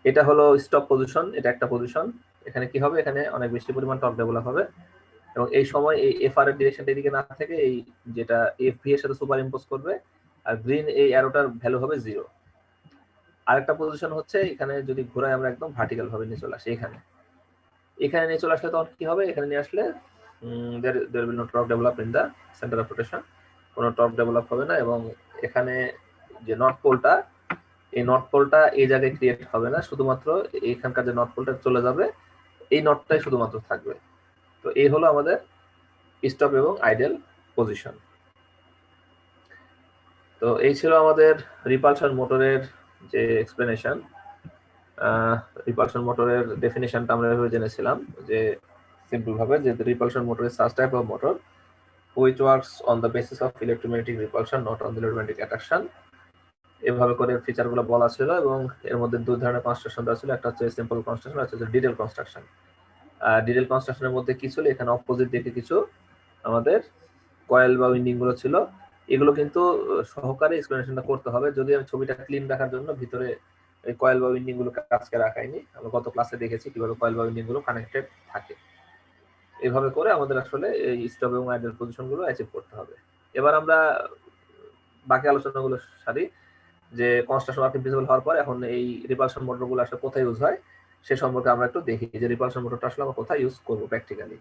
এটা হলো স্টপ পজিশন, এটা একটা পজিশন। এখানে কি হবে, এখানে অনেক বেশি পরিমাণ টর্ক ডেভেলপ হবে এবং এই সময় এই এফআর এর ডিরেকশনটা এদিকে না থেকে এই যেটা এফভি এর সাথে সুপার ইম্পোজ করবে, আর গ্রিন এই অ্যারোটার ভ্যালু হবে 0। আরেকটা পজিশন হচ্ছে এখানে যদি ঘোরায় আমরা একদম ভার্টিক্যাল ভাবে নিয়ে চলে আসি, এখানে নিয়ে চলে আসলে তখন কি হবে, এখানে নিয়ে আসলে there will not torque develop in the center of rotation, কোনো টর্ক ডেভেলপ হবে না এবং এখানে যে নর্থ পোলটা, এই নর্থ পোলটা এই জায়গায় ক্রিয়েট হবে না, শুধুমাত্র এইখানকার যে নর্থ পোলটা চলে যাবে, এই নর্থটাই শুধুমাত্র থাকবে। তো এই হলো আমাদের স্টপ এবং আইডেল পজিশন। তো এই ছিল আমাদের রিপালশন মোটরের যে এক্সপ্লেনেশন। রিপালশন মোটরের ডেফিনেশনটা আমরা এভাবে জেনেছিলাম যে সিম্পল ভাবে, যে repulsion motor is such type of motor which works on the basis of electromagnetic repulsion not on the electromagnetic attraction। এভাবে করে ফিচারগুলো বলা ছিল এবং এর মধ্যে দুই ধরনের কনস্ট্রাকশন দেওয়া ছিল, একটা হচ্ছে সিম্পল কনস্ট্রাকশন, একটা হচ্ছে ডিটেল কনস্ট্রাকশন। ডিটেল কনস্ট্রাকশনের মধ্যে কি ছিল, এখানে অপোজিট দিকে কিছু আমাদের কয়েল বা উইন্ডিং গুলো ছিল, এগুলো কিন্তু সহকারে এক্সপ্লেনেশনটা করতে হবে। যদি আমি ছবিটা ক্লিন রাখার জন্য ভিতরে এই কয়েল বা উইন্ডিং গুলো কাজকে রাখাইনি, আমরা গত ক্লাসে দেখেছি কিভাবে কয়েল বা উইন্ডিং গুলো কানেক্টেড থাকে। এইভাবে করে আমাদের আসলে এই স্টপ এবং আইডেল পজিশন গুলো অ্যাচিভ করতে হবে। এবার আমরা বাকি আলোচনাগুলো সারি, যে কনস্ট্রাকশন ওয়ার্কিং প্রিন্সিপাল হওয়ার পর এখন এই রিপালশন মোটরগুলো আসলে কোথায় ইউজ হয় সে সম্পর্কে আমরা একটু দেখি, যে রিপালশন মোটরটা আসলে আমরা কোথায় ইউজ করবো প্র্যাকটিক্যালি।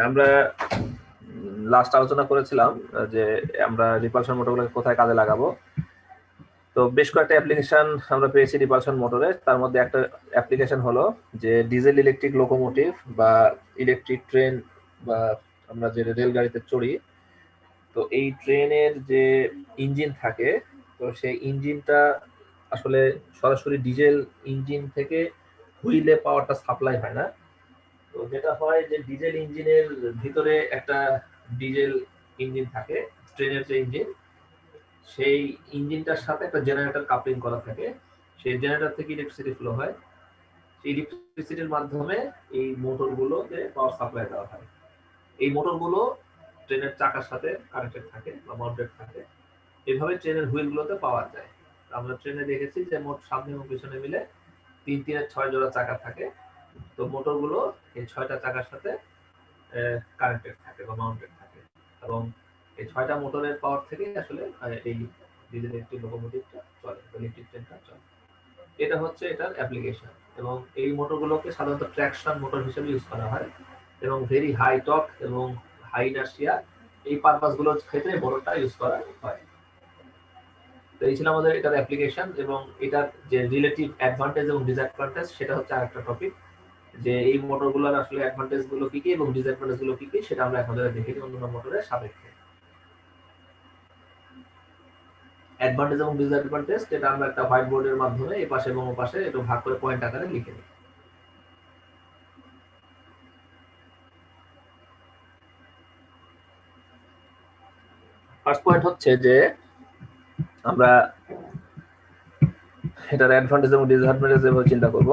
আমরা লাস্ট আলোচনা করেছিলাম যে আমরা রিপালশন মোটরগুলোকে কোথায় কাজে লাগাবো। তো বেশ কয়েকটা অ্যাপ্লিকেশন আমরা পেয়েছি রিপালশন মোটরে। তার মধ্যে একটা অ্যাপ্লিকেশন হলো যে ডিজেল ইলেকট্রিক লোকোমোটিভ বা ইলেকট্রিক ট্রেন বা আমরা যে রেলগাড়িতে চড়ি, তো এই ট্রেনের যে ইঞ্জিন থাকে, তো সেই ইঞ্জিনটা আসলে সরাসরি ডিজেল ইঞ্জিন থেকে হুইলে পাওয়ারটা সাপ্লাই হয় না। তো যেটা হয় যে ডিজেল ইঞ্জিনের ভিতরে একটা ডিজেল ইঞ্জিন থাকে, ট্রেনের যে ইঞ্জিন, সেই ইঞ্জিনটার সাথে একটা জেনারেটর কাপলিং করা থাকে, সেই জেনারেটর থেকে ইলেকট্রিসিটি ফ্লো হয়, সেই ইলেকট্রিসিটির মাধ্যমে এই মোটরগুলোতে পাওয়ার সাপ্লাই দেওয়া হয়। এই মোটরগুলো ট্রেনের চাকার সাথে কানেক্টেড থাকে বা মাউন্টেড থাকে, এভাবে ট্রেনের হুইলগুলোতে পাওয়ার যায়। আমরা ট্রেনে দেখেছি যে মোট সামনে এবং পিছনে মিলে 3-6 জোড়া চাকা থাকে। তো মোটরগুলো এই 6টা চাকার সাথে কানেক্টেড থাকে বা মাউন্টেড থাকে এবং এই 6টা মোটরের পাওয়ার থেকে আসলে এই ডিজেল ইলেকট্রিক লোকোমোটিভটা চলে, ইলেকট্রিক ট্রেনটা চলে। এটা হচ্ছে এটার অ্যাপ্লিকেশন এবং এই মোটরগুলোকে সাধারণত ট্র্যাকশন মোটর হিসেবে ইউজ করা হয় এবং ভেরি হাই টর্ক এবং হাই ইনার্শিয়া এই পারপাস গুলোর ক্ষেত্রে মোটরটা ইউজ করা হয়। তো এই ছিল আমাদের এটার অ্যাপ্লিকেশন, এবং এটার যে রিলেটিভ অ্যাডভান্টেজ এবং ডিসঅ্যাডভান্টেজ সেটা হচ্ছে আরেকটা টপিক, যে এই মোটরগুলোর আসলে অ্যাডভান্টেজ গুলো কি কি এবং ডিসঅ্যাডভান্টেজ গুলো কি কি সেটা আমরা এখন দেখে নিই অন্যান্য মোটরের সাপেক্ষে। অ্যাডভান্টেজ এবং ডিসঅ্যাডভান্টেজ যেটা আমরা একটা হোয়াইট বোর্ডের মাধ্যমে এই পাশে এবং ও পাশে একটু ভাগ করে পয়েন্ট আকারে লিখে নিই। ফার্স্ট পয়েন্ট হচ্ছে যে আমরা এটার অ্যাডভান্টেজ এবং ডিসঅ্যাডভান্টেজ যেভাবে চিন্তা করব,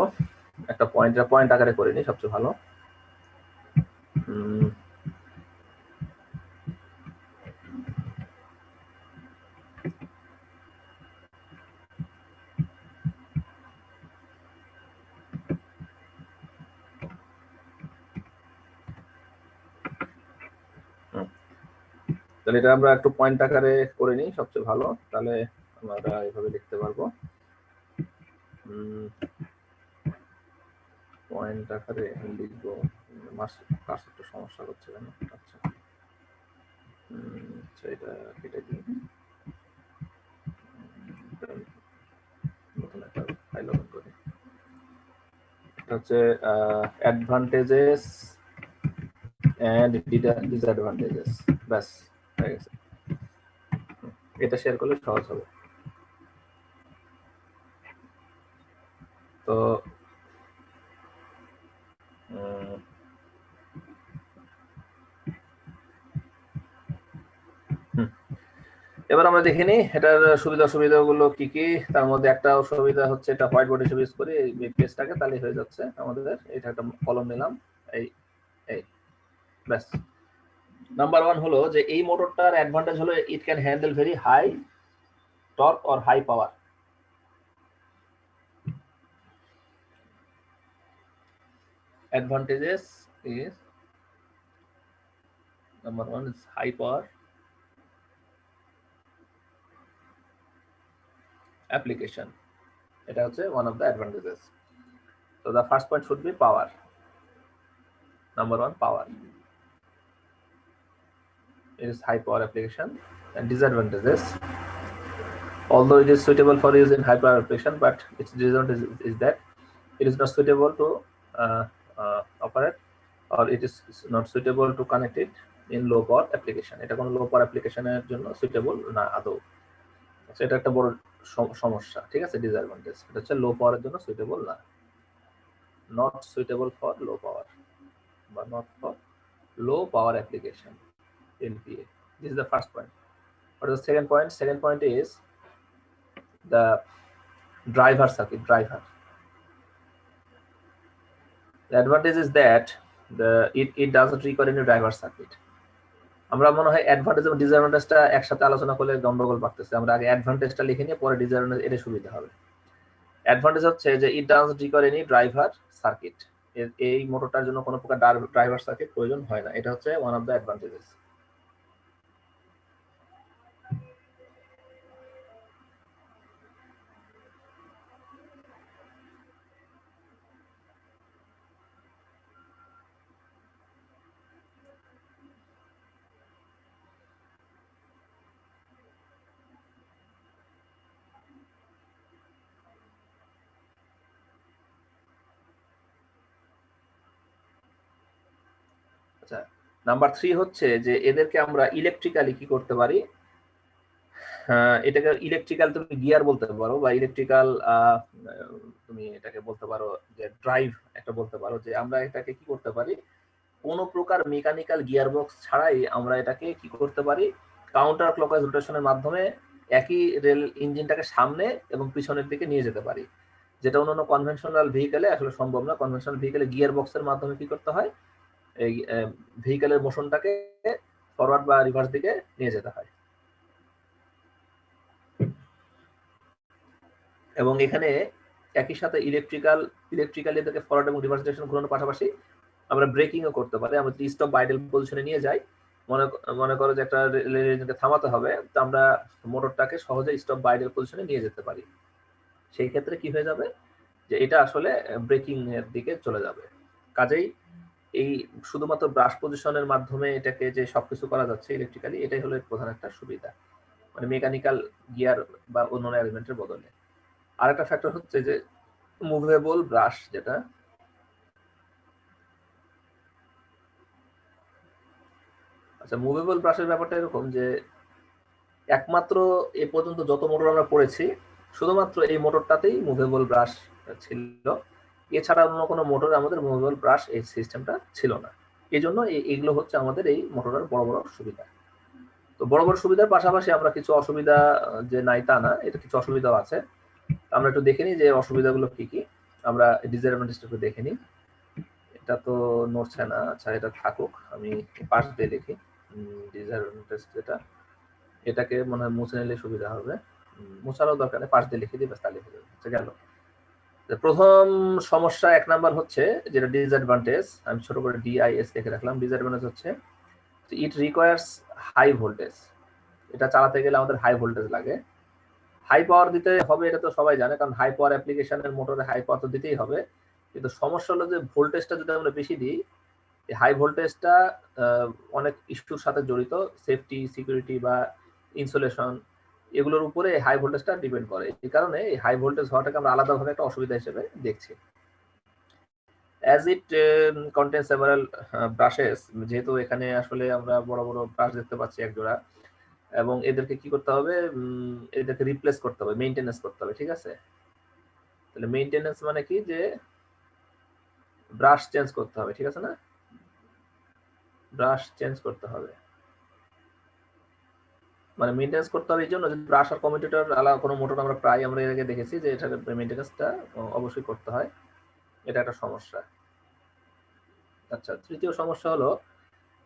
একটা পয়েন্ট আকারে করে নিই সবচেয়ে ভালো। তাহলে এটা আমরা একটু পয়েন্ট আকারে করে নিই সবচেয়ে ভালো, তাহলে আমরা এইভাবে লিখতে পারবো। পয়েন্ট আকারে লিখবো, কাজ একটু সমস্যা হচ্ছে কেন? আচ্ছা এটা কেটে দিই, নতুন একটা ফাইল ওপেন করি। এটা হচ্ছে অ্যাডভান্টেজেস এন্ড ডিসঅ্যাডভান্টেজেস, ব্যাস হয়ে গেছে। এটা শেয়ার করলে সহজ হবে। তো এবার আমরা দেখে নিই এটার সুবিধা অসুবিধাগুলো কি কি। তার মধ্যে একটা সুবিধা হচ্ছে এটা হোয়াইট বোর্ড হিসেবে ইউজ করি এই পেজটাকে, তাহলে হয়ে যাচ্ছে আমাদের। এটা একটা কলম নিলাম, এই এই ব্যাস। নাম্বার 1 হলো যে এই মোটরটার অ্যাডভান্টেজ হলো it can handle very high torque or high power. Advantages is number 1 is high power application. এটা হচ্ছে one of the advantages. So the first point should be power. Number 1, power. It is high power application. And disadvantages, although it is suitable for use in high power application, but its disadvantage is that it is not suitable to operate, or it is not suitable to connect it in low power application. এটা কোনো low power application এর জন্য suitable না আদৌ। এটা একটা বড় সমস্যা, ঠিক আছে। ডিসঅ্যাডভান্টেজ এটা হচ্ছে লো পাওয়ারের জন্য সুইটেবল না, নট সুইটেবল ফর লো পাওয়ার বা not for low power application, LPA. This is the first point. What is the second point? Second point is the driver circuit. Driver. The advantage is that it doesn't require any driver circuit. আমরা মনে হয় advantage এবং ডিসঅ্যাডভান্টেজটা একসাথে আলোচনা করলে গন্ডগোল পাকতেছে। আমরা আগে অ্যাডভান্টেজটা লিখে নিয়ে পরে ডিসঅ্যাডভান্টেজ এটা সুবিধা হবে। অ্যাডভান্টেজ হচ্ছে যে it doesn't require any driver circuit. এই মোটরটার জন্য কোনো প্রকার ড্রাইভার সার্কিট প্রয়োজন হয় না। এটা হচ্ছে ওয়ান অফ দ্য অ্যাডভান্টেজেস। আচ্ছা, নাম্বার 3 হচ্ছে যে এদেরকে আমরা ইলেকট্রিক্যালি কি করতে পারি। এটাকে ইলেকট্রিক্যাল তুমি গিয়ার বলতে পারো, বা ইলেকট্রিক্যাল তুমি এটাকে বলতে পারো যে ড্রাইভ একটা বলতে পারো, যে আমরা এটাকে কি করতে পারি, কোনো প্রকার মেকানিক্যাল গিয়ার বক্স ছাড়াই আমরা এটাকে কি করতে পারি, কাউন্টার ক্লকওয়াইজ রোটেশনের মাধ্যমে একই রেল ইঞ্জিনটাকে সামনে এবং পিছনের দিকে নিয়ে যেতে পারি, যেটা অন্যান্য কনভেনশনাল ভেহিকেলে আসলে সম্ভব না। কনভেনশনাল ভেহিকেলে গিয়ার বক্সের মাধ্যমে কি করতে হয়, এই ভেহিকেলের মোশনটাকে ফরওয়ার্ড বা রিভার্স দিকে নিয়ে যেতে হয়। এবং এখানে একই সাথে ইলেকট্রিক্যালি এদেরকে ফরওয়ার্ড এবং রিভার্স ডিরেকশন ঘোরানোর পাশাপাশি আমরা ব্রেকিংও করতে পারি। আমরা যদি স্টপ বা আইডল পজিশনে নিয়ে যাই, মনে করো যে একটা রেল ইঞ্জিনকে থামাতে হবে, তো আমরা মোটরটাকে সহজে স্টপ বা আইডল পজিশনে নিয়ে যেতে পারি। সেই ক্ষেত্রে কি হয়ে যাবে, যে এটা আসলে ব্রেকিং এর দিকে চলে যাবে। কাজেই এই শুধুমাত্র ব্রাশ পজিশনের মাধ্যমে এটাকে যে সবকিছু করা যাচ্ছে ইলেকট্রিক্যালি, এটাই হলো এর প্রধান একটা সুবিধা, মানে মেকানিক্যাল গিয়ার বা অন্য অ্যারেঞ্জমেন্টের বদলে। আরেকটা ফ্যাক্টর হচ্ছে যে মুভেবল ব্রাশ, যেটা আচ্ছা মুভেবল ব্রাশের ব্যাপারটা এরকম যে একমাত্র এ পর্যন্ত যত মোটর আমরা পড়েছি শুধুমাত্র এই মোটরটাতেই মুভেবল ব্রাশ ছিল, এছাড়া অন্য কোনো মোটরে আমাদের মুভেবল ব্রাশ এই সিস্টেমটা ছিল না। এই জন্য এইগুলো হচ্ছে আমাদের এই মোটরের বড় বড় সুবিধা। তো বড় বড় সুবিধার পাশাপাশি আমরা কিছু অসুবিধা যে নাই তা না, এটা কিছু অসুবিধাও আছে। আমরা একটু দেখে নিই যে অসুবিধাগুলো কি কি। আমরা ডিসঅ্যাডভান্টেজটা একটু দেখে নিই। এটা তো নড়ছে না, আচ্ছা এটা থাকুক, আমি পাশ দিয়ে লিখি। ডিসঅ্যাডভান্টেজ যেটা, এটাকে মনে হয় মুছে নিলে সুবিধা হবে। মোছারও দরকার নেই, পাশ দিয়ে লিখে দিই, ব্যাস তা লিখে দেবো, হচ্ছে গেল। প্রথম সমস্যা 1 নাম্বার হচ্ছে যেটা ডিসঅ্যাডভান্টেজ, আমি ছোট করে ডিআইএস লিখে রাখলাম। ডিসঅ্যাডভান্টেজ হচ্ছে ইট রিকোয়ার্স হাই ভোল্টেজ। এটা চালাতে গেলে আমাদের হাই ভোল্টেজ লাগে। হাই পাওয়ার দিতে হবে এটা তো সবাই জানে, কারণ হাই পাওয়ার অ্যাপ্লিকেশনের মোটরে হাই পাওয়ার তো দিতেই হবে। কিন্তু সমস্যা হলো যে ভোল্টেজটা যদি আমরা বেশি দিই, এই হাই ভোল্টেজটা অনেক ইস্যুর সাথে জড়িত, সেফটি, সিকিউরিটি বা ইনসুলেশন, এগুলোর উপরে হাই ভোল্টেজটা ডিপেন্ড করে। এই কারণে এই হাই ভোল্টেজ হওয়াটাকে আমরা আলাদাভাবে একটা অসুবিধা হিসেবে দেখছি। As it contain several brushes, যেহেতু এখানে আসলে আমরা বড় বড় ব্রাশ দেখতে পাচ্ছি এক জোড়া, এবং এদেরকে কি করতে হবে, এদেরকে রিপ্লেস করতে হবে, মেইনটেনেন্স করতে হবে, ঠিক আছে? তাহলে মেইনটেনেন্স মানে কি, যে ব্রাশ চেঞ্জ করতে হবে, ঠিক আছে না? ব্রাশ চেঞ্জ করতে হবে, মানে মেইনটেনেন্স করতে হবে এই জন্য যে ব্রাশ আর কমিউটেটর আলাদা কোনো মোটর আমরা প্রায় আমরা এর আগে দেখেছি যে এটার মেইনটেনেন্সটা অবশ্যই করতে হয়, এটা একটা সমস্যা। আচ্ছা, তৃতীয় সমস্যা হলো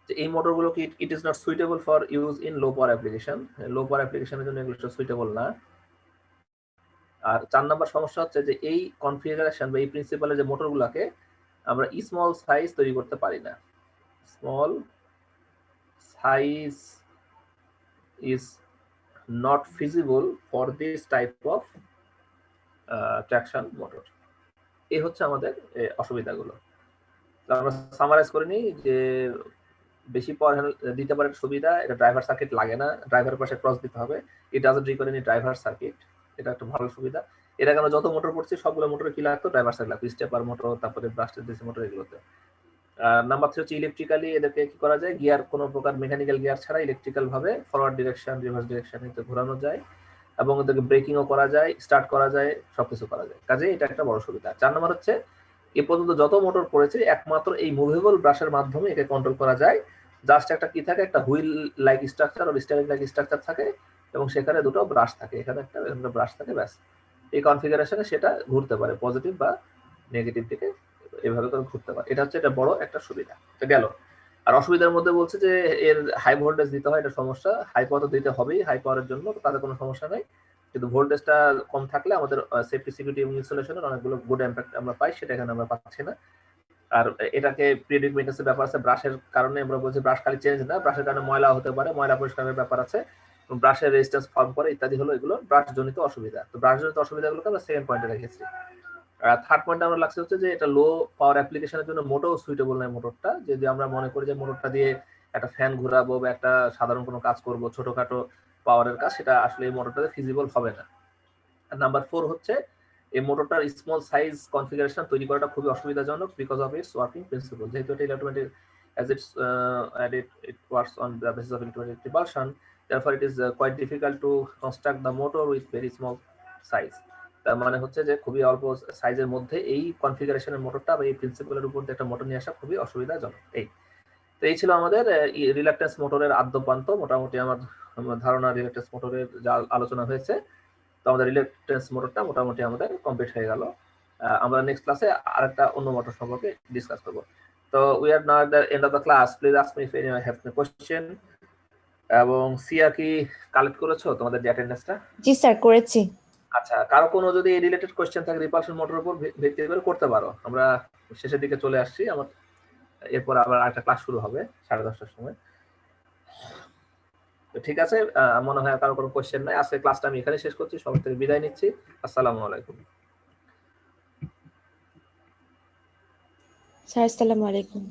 যে এই মোটরগুলো কি it is not suitable for use in low power application. Low power অ্যাপ্লিকেশনের জন্য এগুলো সুইটেবল না। আর 4 নাম্বার সমস্যা হচ্ছে যে এই কনফিগারেশন বা এই প্রিন্সিপালের যে মোটরগুলোকে আমরা স্মল সাইজ তৈরি করতে পারি না। Small size is not feasible for this type of traction motor. এই হচ্ছে আমাদের অসুবিধাগুলো। আমরা সামারাইজ করে নিই যে বেশি পাওয়ার দিতে পারে সুবিধা, এটা ড্রাইভার সার্কিট লাগে না, ড্রাইভারের পাশে ক্রস দিতে হবে, it doesn't require any driver circuit, এটা একটা ভালো সুবিধা। এর আগে আমরা যত মোটর পড়ছি সবগুলো মোটরে কি লাগতো, ড্রাইভার সার্কিট লাগতো, স্টেপার মোটর, তারপরে ব্রাস্টেড ডিসি মোটর, এগুলোতে। নাম্বার 3 হচ্ছে ইলেকট্রিক্যালি এদেরকে কি করা যায়, গিয়ার কোনো প্রকার মেকানিক্যাল গিয়ার ছাড়া ইলেকট্রিক্যাল ভাবে ফরওয়ার্ড ডিরেকশন, রিভার্স ডিরেকশন এতে ঘোরানো যায়, এবং ওদেরকে ব্রেকিংও করা যায়, স্টার্ট করা যায়, সবকিছু করা যায়, কাজে এটা একটা বড় সুবিধা। 4 নম্বর হচ্ছে এ পর্যন্ত যত মোটর পড়েছে একমাত্র এই মুভেবল ব্রাশের মাধ্যমে একে কন্ট্রোল করা যায়। জাস্ট একটা কি থাকে, একটা হুইল লাইক স্ট্রাকচার আর স্টিয়ারিং লাইক স্ট্রাকচার থাকে, এবং সেখানে দুটো ব্রাশ থাকে, এখানে একটা ব্রাশ থাকে, ব্যাস। এই কনফিগারেশনে সেটা ঘুরতে পারে পজিটিভ বা নেগেটিভ দিকে, এভাবে করে ঘুরতে পারে। এটা হচ্ছে এটা বড় একটা সুবিধা, তো গেল। আর অসুবিধার মধ্যে বলছে যে এর হাই ভোল্টেজ দিতে হয়, এটা সমস্যা। হাই পাওয়ার তো দিতে হবেই হাই পাওয়ারের জন্য, তাতে কোনো সমস্যা নাই, কিন্তু ভোল্টেজটা কম থাকলে আমাদের সেফটি, সিকিউরিটি এবং ইনসুলেশনের অনেকগুলো গুড ইম্প্যাক্ট আমরা পাই, সেটা এখানে আমরা পাচ্ছি না। আর এটাকে প্রিডিক মেইনটেন্সের ব্যাপার আছে, ব্রাশের কারণে আমরা বলছি ব্রাশ খালি চেঞ্জ না, ব্রাশের কারণে ময়লা হতে পারে, ময়লা পরিষ্কারের ব্যাপার আছে, ব্রাশের রেজিস্ট্যান্স ফর্ম করে ইত্যাদি, হলো এগুলো ব্রাশ জনিত অসুবিধা। তো ব্রাশ জনিত অসুবিধাগুলোকে আমরা সেকেন্ড পয়েন্টে রেখেছি। থার্ড পয়েন্ট আমরা লাগছে হচ্ছে যে এটা লো পাওয়ার অ্যাপ্লিকেশনের জন্য মোটেও সুইটেবল নয় মোটরটা। যদি আমরা মনে করি যে মোটরটা দিয়ে একটা ফ্যান ঘোরাবো বা একটা সাধারণ কোনো কাজ করব, ছোটখাটো পাওয়ারের কাজ, সেটা আসলে এই মোটরটাতে ফিজিবল হবে না। আর নাম্বার 4 হচ্ছে এই মোটরটার স্মল সাইজ কনফিগারেশন তৈরি করাটা খুবই অসুবিধাজনক because of its working principle. যেহেতু এটা electromagnetic as it's it works on the basis of electromagnetic repulsion, therefore it is quite difficult to construct the motor with very small size. তার মানে হচ্ছে যে খুবই অল্প সাইজের মধ্যে এই কনফিগারেশনের মোটরটা বা এই প্রিন্সিপালের উপর একটা মোটর নিয়ে আসা খুবই অসুবিধাজনক। তো এই ছিল আমাদের রিল্যাক্টেন্স মোটরের আদ্যপান্ত। মোটামুটি আমার ধারণা রিল্যাক্টেন্স মোটরের যা আলোচনা হয়েছে, তো আমাদের রিল্যাক্টেন্স মোটরটা মোটামুটি আমাদের কমপ্লিট হয়ে গেল। আমরা নেক্সট ক্লাসে আরেকটা অন্য মোটর সম্পর্কে ডিসকাস করব। তো we are now at the end of the class, please ask me if any have any question. এবং সিয়া কি কালেক্ট করেছো তোমাদের যে অ্যাটেন্ডেন্সটা? জি স্যার, করেছি। আচ্ছা, কারো কোনো যদি রিলেটেড কোশ্চেন থাকে রিপালশন মোটরের উপর ভিত্তি করে করতে পারো। আমরা শেষের দিকে চলে আসছি, আমার এরপর আবার একটা ক্লাস শুরু হবে 10:30টার সময়। তো ঠিক আছে, মনে হয় কারো কোনো কোশ্চেন নাই। আজকে ক্লাসটা আমি এখানে শেষ করছি, সবার থেকে বিদায় নিচ্ছি। আসসালামু আলাইকুম। স্যার আসসালামু আলাইকুম।